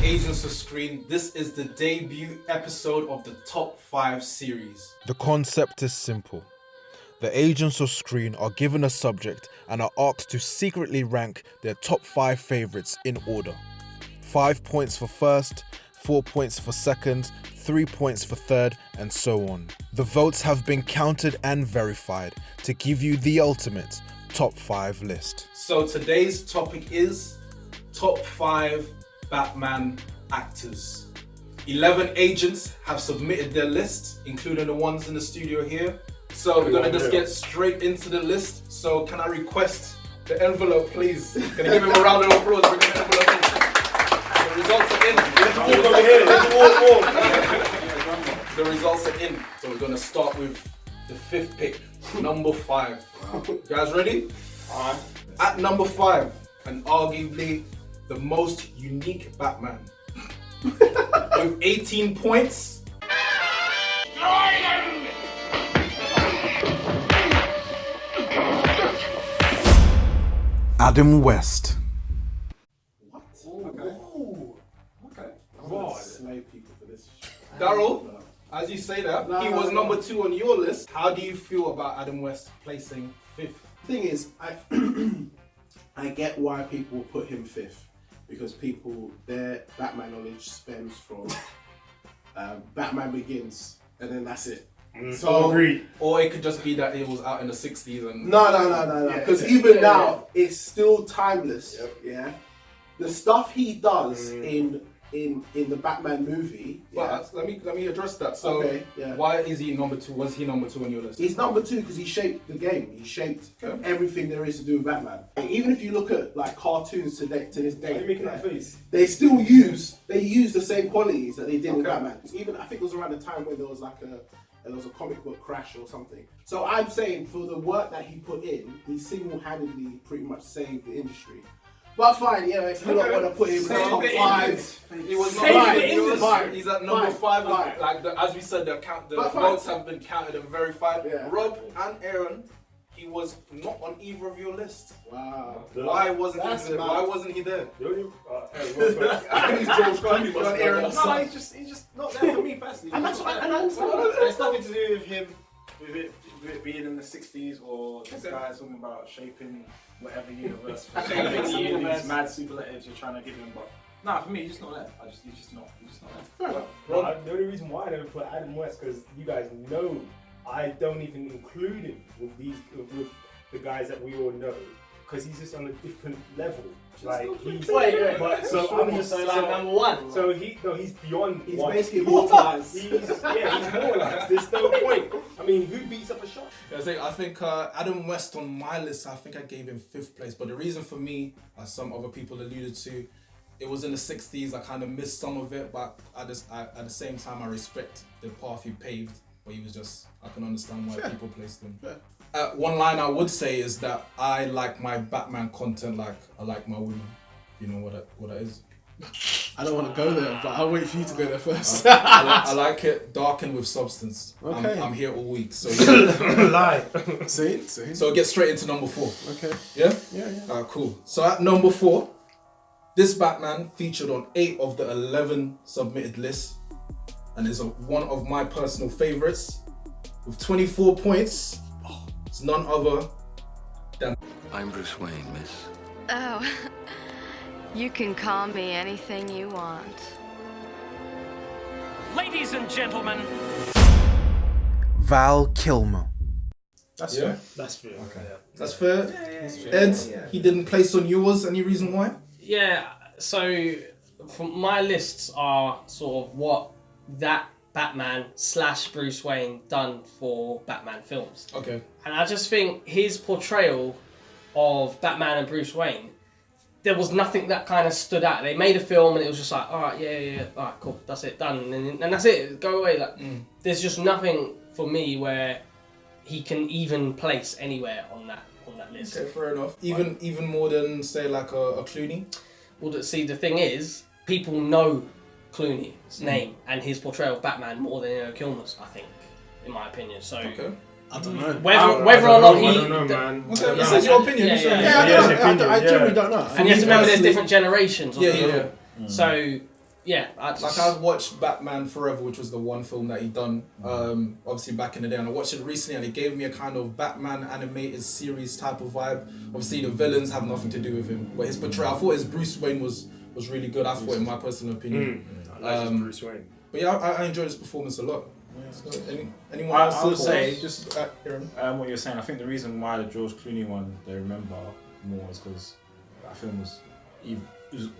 Agents of S.C.R.E.E.N. This is the debut episode of the Top 5 series. The concept is simple. The Agents of S.C.R.E.E.N are given a subject and are asked to secretly rank their top 5 favourites in order. 5 points for first, 4 points for second, 3 points for third, and so on. The votes have been counted and verified to give you the ultimate top 5 list. So today's topic is top 5 Batman actors. 11 agents have submitted their list, including the ones in the studio here. So we're gonna just get straight into the list. So can I request the envelope, please? Can I give him a round of applause? Bring the envelope in. The results are in. The results are in. So we're gonna start with the 5th pick, number 5. You guys ready? Alright. At number 5, and arguably the most unique Batman, with 18 points. Adam West. What? Okay. God. Slay people for this. Daryl, as you say that, he was number 2 on your list. How do you feel about Adam West placing 5th? Thing is, I get why people put him 5th, because their Batman knowledge stems from Batman Begins, and then that's it. So, or it could just be that it was out in the 60s and... No. Because even now, it's still timeless. Yep. Yeah. The stuff he does in the Batman movie. But let me address that. So why is he number 2? Was he number 2 on your list? He's number 2 because he shaped the game. He shaped everything there is to do with Batman. Even if you look at like cartoons to this day, Why are you making that face? they still use the same qualities that they did in Batman. Even I think it was around the time when there was a comic book crash or something. So I'm saying for the work that he put in, he single-handedly pretty much saved the industry. But fine, if you don't want to put him in the top 5, he was fine. He's at number 5. Like as we said, the votes have been counted and verified. Yeah. Rob and Aaron, he was not on either of your lists. Wow. Why wasn't he there? He's George Clooney. No, he's just not there for me personally. And that's what I understand. It's nothing to do with him, with it being in the 60s, or this guy talking about shaping whatever universe. Shaping the universe. These mad superlatives you're trying to give him, but nah, for me, he's just not there. He's just not there. The only reason why I don't put Adam West, because you guys know I don't even include him with the guys that we all know, because he's just on a different level. Like he's so I'm just like number 1. So he's beyond. He's one. basically immortalized. He's immortalized. There's no point. I mean, who beats up a shot? I think Adam West on my list, I think I gave him 5th place. But the reason for me, as some other people alluded to, it was in the 60s. I kind of missed some of it, but at the same time, I respect the path he paved. But he was just, I can understand why people placed him. One line I would say is that I like my Batman content like I like my women. You know what that is? I don't want to go there, but I'll wait for you to go there first. I like it darkened with substance. Okay. I'm here all week, so Lie. See? So get straight into number 4. Okay. Yeah? Yeah. Cool. So at number 4, this Batman featured on 8 of the 11 submitted lists, and is one of my personal favorites with 24 points. It's none other than... I'm Bruce Wayne, miss. Oh, you can call me anything you want. Ladies and gentlemen, Val Kilmer. That's fair. That's fair. Okay. That's fair. Ed, he didn't place on yours. Any reason why? Yeah, so my lists are sort of what that Batman / Bruce Wayne done for Batman films. Okay. And I just think his portrayal of Batman and Bruce Wayne, there was nothing that kind of stood out. They made a film and it was just like, alright, yeah, alright, cool, that's it, done. And that's it, go away. Like, there's just nothing for me where he can even place anywhere on that list. Okay, fair enough. Even more than, say, like a Clooney? Well, see, the thing is, people know Clooney's name and his portrayal of Batman more than Kilmer's, I think, in my opinion. So I don't know. Whether or not he... I don't know, man. Okay, this is your opinion. I genuinely don't know. And you have to remember there's different generations. Yeah. So, Yeah, I've watched Batman Forever, which was the one film that he done, obviously back in the day, and I watched it recently, and it gave me a kind of Batman animated series type of vibe. Obviously, the villains have nothing to do with him, but his portrayal, I thought his Bruce Wayne was really good. I thought, in my personal opinion. I like his Bruce Wayne. But yeah, I enjoyed his performance a lot. So anyone I else? would say just Aaron? what you're saying. I think the reason why the George Clooney one they remember more is because that film was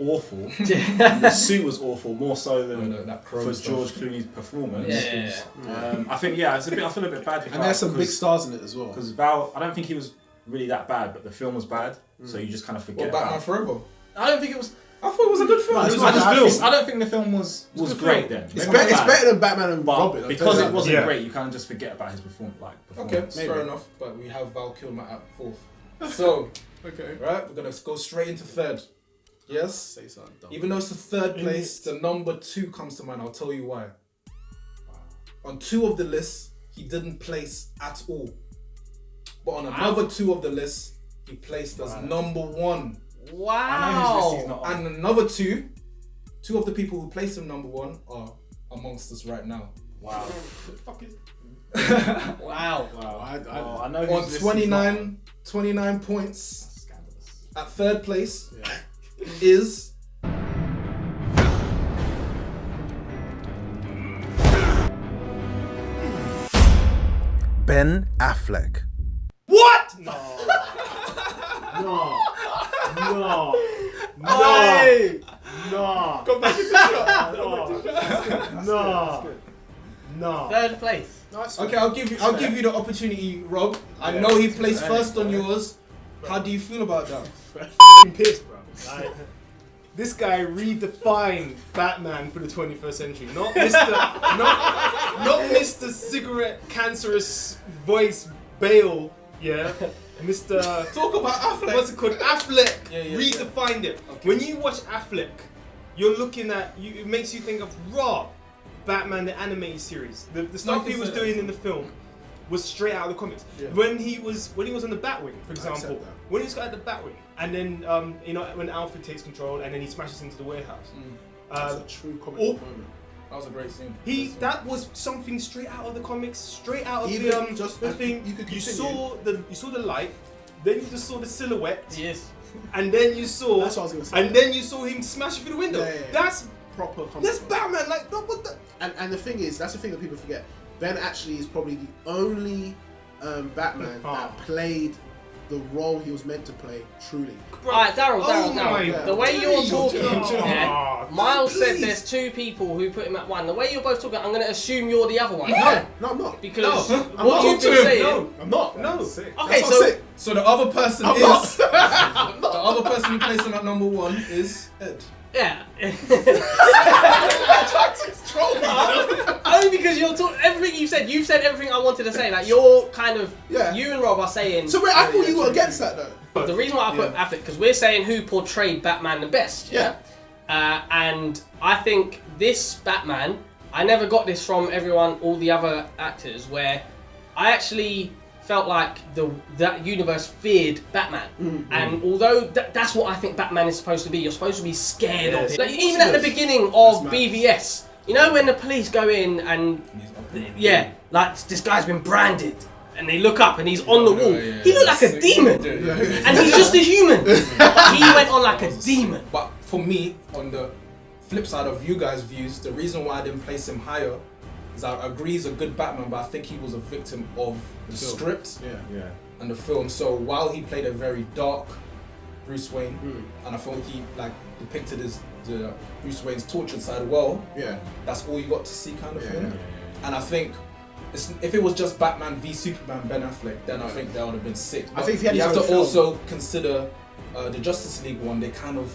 awful. The suit was awful, more so than for George Clooney's performance. I think I feel a bit bad. And there's some big stars in it as well. Because Val, I don't think he was really that bad, but the film was bad, so you just kind of forget. Batman Forever? I don't think it was. I thought it was a good film. I don't think the film was great then. It's better than Batman and Robin. Because it wasn't great, you kind of just forget about his performance. Okay, fair enough. But we have Val Kilmer at 4th. So, right, we're gonna go straight into 3rd. Yes. Say something dumb. Even though it's the 3rd place, the number 2 comes to mind. I'll tell you why. On 2 of the lists, he didn't place at all. But on another 2 of the lists, he placed as number 1. Wow. And another 2 of the people who placed him number 1 are amongst us right now. Wow. Wow. I know on 29 points at 3rd place is Ben Affleck. What? No. Go back into shot. No. 3rd place. Okay, I'll give you the opportunity, Rob. I know he placed 1st on yours. How do you feel about that? Pissed, bro. Like, this guy redefined Batman for the 21st century. Not Mr. Cigarette Cancerous Voice Bale. Yeah. Mr. Talk about Affleck. What's it called? Affleck redefined it. Okay. When you watch Affleck, you're looking at it makes you think of raw Batman the animated series. The stuff he was doing in the film was straight out of the comics. Yeah. When he was on the Batwing, for example, when he's got the Batwing, and then when Alfred takes control and then he smashes into the warehouse. That's a true comic book moment. That was a great scene. That was something straight out of the comics, straight out of the thing. You saw the light, then you just saw the silhouette. Yes. And then you saw. That's what I was gonna say. And then you saw him smash through the window. Yeah. That's proper comic That's book. Batman. Like what the. And the thing is, that's the thing that people forget. Ben actually is probably the only Batman that played the role he was meant to play truly. Alright, Daryl. God. The way you're talking, Oh, Miles said please. there's 2 people who put him at 1. The way you're both talking, I'm going to assume you're the other one. No, I'm not. Because I'm what not. you've been saying. No, I'm not. No. Okay, That's so sick. So the other person I'm is not. the other person who placed him at number 1 is Ed. yeah. Troll. Only because you're talking everything you've said everything I wanted to say. Like you're kind of Yeah. you and Rob are saying. So wait, I thought you were against that though. The reason why I put Affleck because we're saying who portrayed Batman the best. Yeah. And I think this Batman, I never got this from all the other actors, where I actually felt like that universe feared Batman. And although that's what I think Batman is supposed to be, you're supposed to be scared of him. Like, even at the beginning of BVS, you know when the police go in and like this guy's been branded. And they look up and he's on the wall. He looked like a demon. And he's just a human. But he went on like a demon. But for me, on the flip side of you guys' views, the reason why I didn't place him higher is I agree he's a good Batman, but I think he was a victim of the script and the film. So while he played a very dark Bruce Wayne, and I felt he depicted the Bruce Wayne's tortured side well, that's all you got to see kind of thing. And I think if it was just Batman v Superman, Ben Affleck, then I think that would have been sick. But I think if he had you his have own to film. also consider the Justice League one. They kind of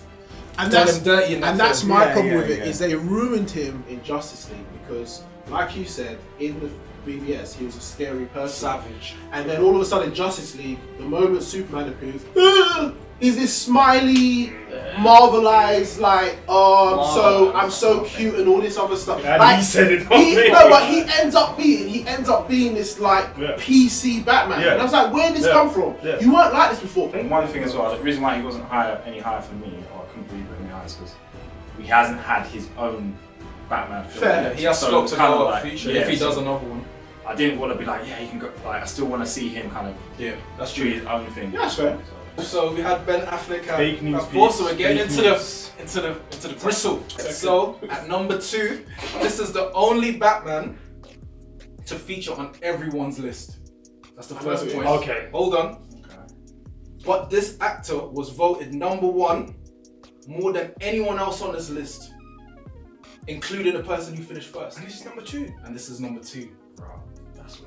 And done that's him dirty in that and that's film. my problem with it is they ruined him in Justice League because, like you said, in the BBS he was a scary person, savage. and then all of a sudden Justice League, the moment Superman appears, is this smiley, marvelized I'm so cute and all this other stuff. And like, he said it. but he ends up being this PC Batman. Yeah. And I was like, where did this come from? Yeah. You weren't like this before. And one thing as well, the reason why he wasn't any higher for me, or I couldn't believe him any higher, is because he hasn't had his own Batman film. Fair. yet. He has So scope it's to kind go of out like, future yeah, if he so does another one. I didn't want to be like, yeah, he can go. Like, I still want to see him kind of Yeah, that's do his own thing. Yeah, that's fair. So we had Ben Affleck Fake news, at 4, so we're getting fake into the bristle. So at number 2, this is the only Batman to feature on everyone's list. That's the first point. Okay. Hold on. But this actor was voted number 1 more than anyone else on this list, including the person who finished first. And this is number 2. And this is number 2. Bro,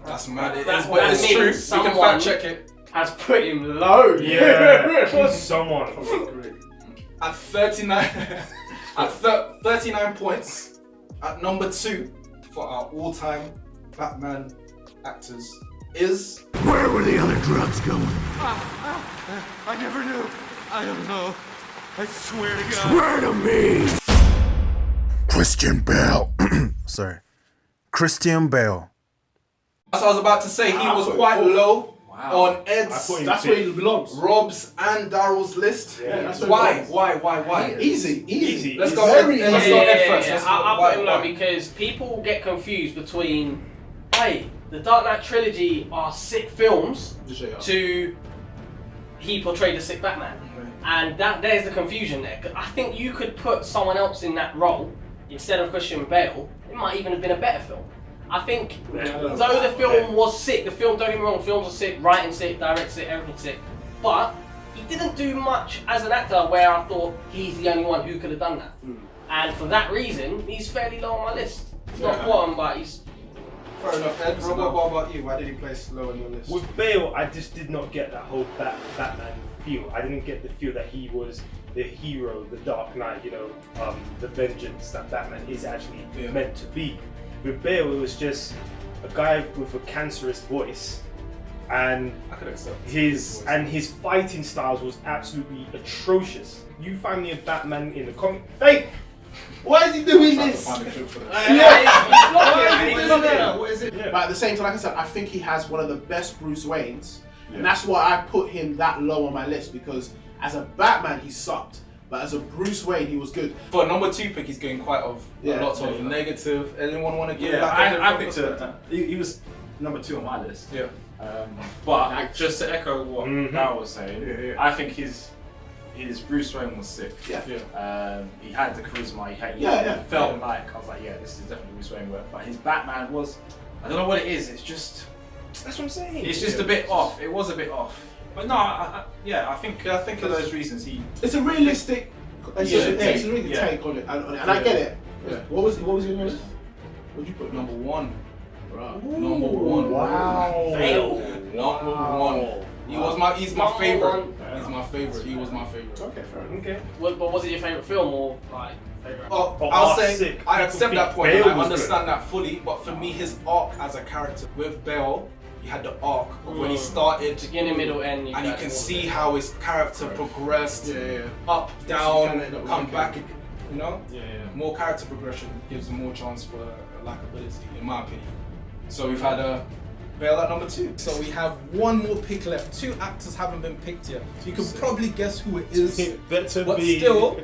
That's mad. It That- is, but that it's means true. We someone- can fact check it. Has put him low. Yeah. Someone. At 39, at 39 points, at number 2 for our all-time Batman actors is. Where were the other drugs going? I never knew. I don't know. I swear to God. Swear to me! Christian Bale. Sorry. Christian Bale. As I was about to say, he I was put him quite fourth. low Wow. on Ed's, put him That's where he belongs. Rob's, and Daryl's list. Yeah, that's where Why? he belongs. Why? Easy. Let's It's go very Ed. Let's easy. go Ed first. Let's I'll why- put him low why? because people get confused between, hey, the Dark Knight trilogy are sick films to he portrayed a sick Batman. And there's the confusion there. I think you could put someone else in that role instead of Christian Bale. It might even have been a better film. I think, though the film was sick, don't get me wrong, films are sick, writing sick, directing sick, everything sick. But he didn't do much as an actor where I thought he's the only one who could have done that. And for that reason, he's fairly low on my list. He's not bottom, but he's... Fair enough, Ed. Robert, what about you? Why did he place low on your list? With Bale, I just did not get that whole Batman feel. I didn't get the feel that he was the hero, the Dark Knight, the vengeance that Batman is actually meant to be. With Bale, it was just a guy with a cancerous voice, and I could accept his fighting styles was absolutely atrocious. You find me a Batman in the comic. Hey, why is he doing this? What is it? Yeah. But at the same time, like I said, I think he has one of the best Bruce Waynes, and that's why I put him that low on my list, because as a Batman he sucked, but as a Bruce Wayne he was good. For a number 2 pick, he's going quite a lot of negative. Anyone want to give back? I picked he was number 2 on my list. Yeah. But just to echo what Darryl was saying, I think his Bruce Wayne was sick. Yeah. He had the charisma. He felt like I was like, yeah, this is definitely Bruce Wayne work. But his Batman was, I don't know what it is. It's just, That's what I'm saying. it's just a bit off. It was a bit off. But no, I think for those reasons It's a realistic, it's a take on it, and I get it. Yeah. What was your list? What did you put? Number 1. Right. Number 1. Wow. Number 1. He's my favorite. He's my favorite. He was my favorite. Okay, fair enough. Okay. But was it your favourite film or like favourite? I'll say sick. I People accept think that point. Bale I was understand that fully. But for me, his arc as a character with Bale, he had the arc of when he started, Beginning, middle, end. and you can see how his character progressed, up, So you down, kinda end up come with back. You know, Yeah. more character progression gives him more chance for likability, in my opinion. So we've had Bale at number 2. So we have one more pick left. 2 actors haven't been picked yet. So you can probably guess who it is. Better But be. still,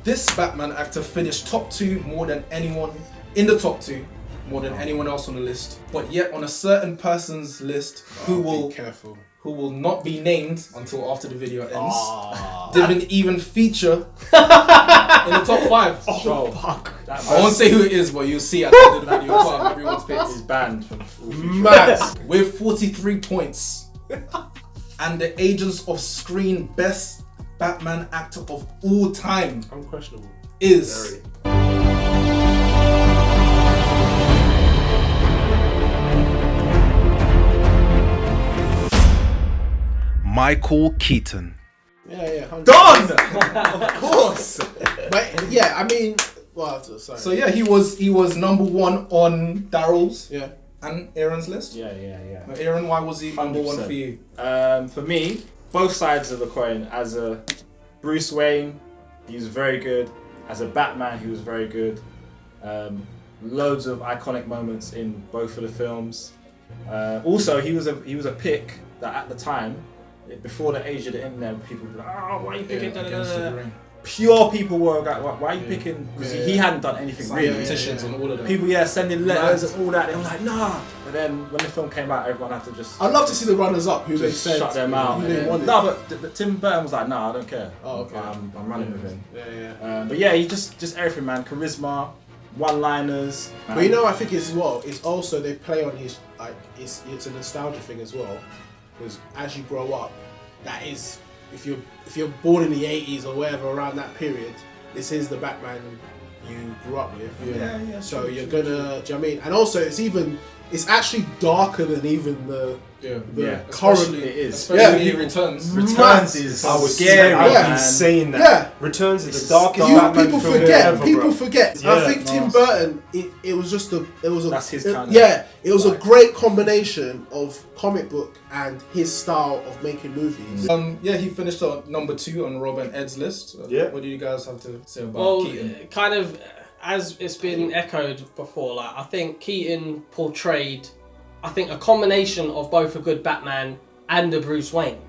this Batman actor finished top 2 more than anyone in the top 2, more than anyone else on the list. But yet on a certain person's list who will not be named until after the video ends, didn't even feature in the top 5. Oh, fuck. I won't say who it is, but you'll see at the end of the video part of everyone's pick. He's banned from all future. Mad with 43 points, and the Agents of S.C.R.E.E.N best Batman actor of all time Unquestionable. is Michael Keaton. Yeah. 100%. done. Of course. But yeah, I mean, well, sorry. So yeah, he was number 1 on Daryl's and Aaron's list. Yeah. But Aaron, why was he number 1 for you? For me, both sides of the coin. As a Bruce Wayne, he was very good. As a Batman, he was very good. Loads of iconic moments in both of the films. Also, he was a pick that at the time, before the age of the internet, people were like, "Oh, why are you picking?" Against the Grain. pure people were like, why are you picking? Because he hadn't done anything really. Petitions and all of that. People, sending letters and all that. They were like, nah. But then when the film came out, everyone had to just. I'd love to see the runners up who they said shut their mouth. who they wanted. No, but Tim Burton was like, nah, I don't care. Oh, okay. I'm running with him. Yeah. But yeah, he just everything, man. Charisma, one-liners. But you know, I think as well, it's also they play on his like it's a nostalgia thing as well, because as you grow up, that is if you're born in the 80s or whatever around that period, this is the Batman you grew up with. Yeah. So you're gonna, do you know what I mean? And also it's actually darker than even the current. It is. Especially Returns. Returns is scary. Yeah. He's saying that. Yeah. Returns is the darkest You Batman people film forget. ever, People bro. forget. Yeah, I think Tim Burton. It was just That's his kind of it was a great combination of comic book and his style of making movies. He finished on number 2 on Rob and Ed's list. Yeah. What do you guys have to say about Keaton? Kind of as it's been echoed before, like I think Keaton portrayed, I think, a combination of both a good Batman and a Bruce Wayne.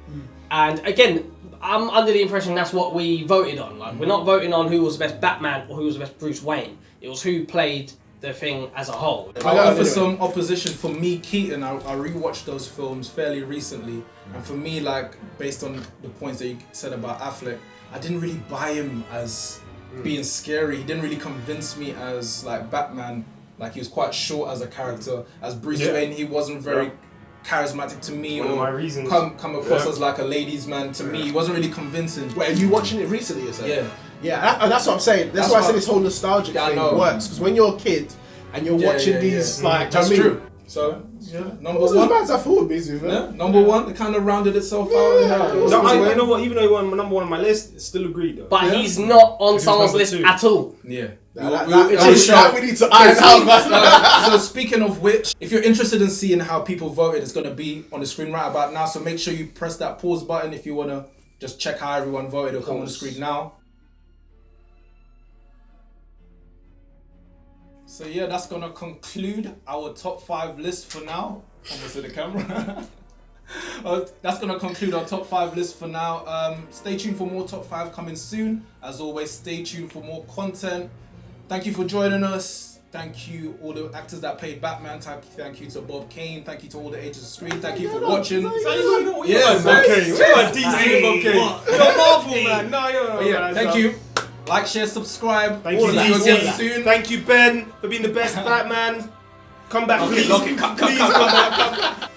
And again, I'm under the impression that's what we voted on. Like, we're not voting on who was the best Batman or who was the best Bruce Wayne. It was who played the thing as a whole. I go for some opposition. For me, Keaton, I rewatched those films fairly recently, and for me, like, based on the points that you said about Affleck, I didn't really buy him as being scary. He didn't really convince me as like Batman. Like, he was quite short as a character. As Bruce Wayne, he wasn't very charismatic to me, One of my or reasons. come across as like a ladies' man to me. He wasn't really convincing. Wait, are you watching it recently? You said? Yeah. And that's what I'm saying. That's why I said this whole nostalgic Yeah, I thing know. works, because when you're a kid and you're watching these, like, that's I mean, true. So number It wasn't as one. bad as I thought it'd be, to be fair. Yeah, number one. It kind of rounded itself out. You know what? Even though he won number 1 on my list, still agreed though. But he's not on He's someone's number list 2. at all. Yeah. That we need to iron out. So speaking of which, if you're interested in seeing how people voted, it's going to be on the screen right about now. So make sure you press that pause button if you want to just check how everyone voted. It'll come on the screen now. So yeah, that's going to conclude our top 5 list for now. Almost to the camera. That's going to conclude our top 5 list for now. Stay tuned for more top 5 coming soon. As always, stay tuned for more content. Thank you for joining us. Thank you all the actors that played Batman. Thank you to Bob Kane. Thank you to all the Agents of S.C.R.E.E.N. Thank you for watching. Yes, okay. We're DC, okay. You're Marvel, man. No, you're Thank you. Like, share, subscribe. Thank you, See you again soon. Thank you, Ben, for being the best Batman. Come back, please. Come Please back. come back.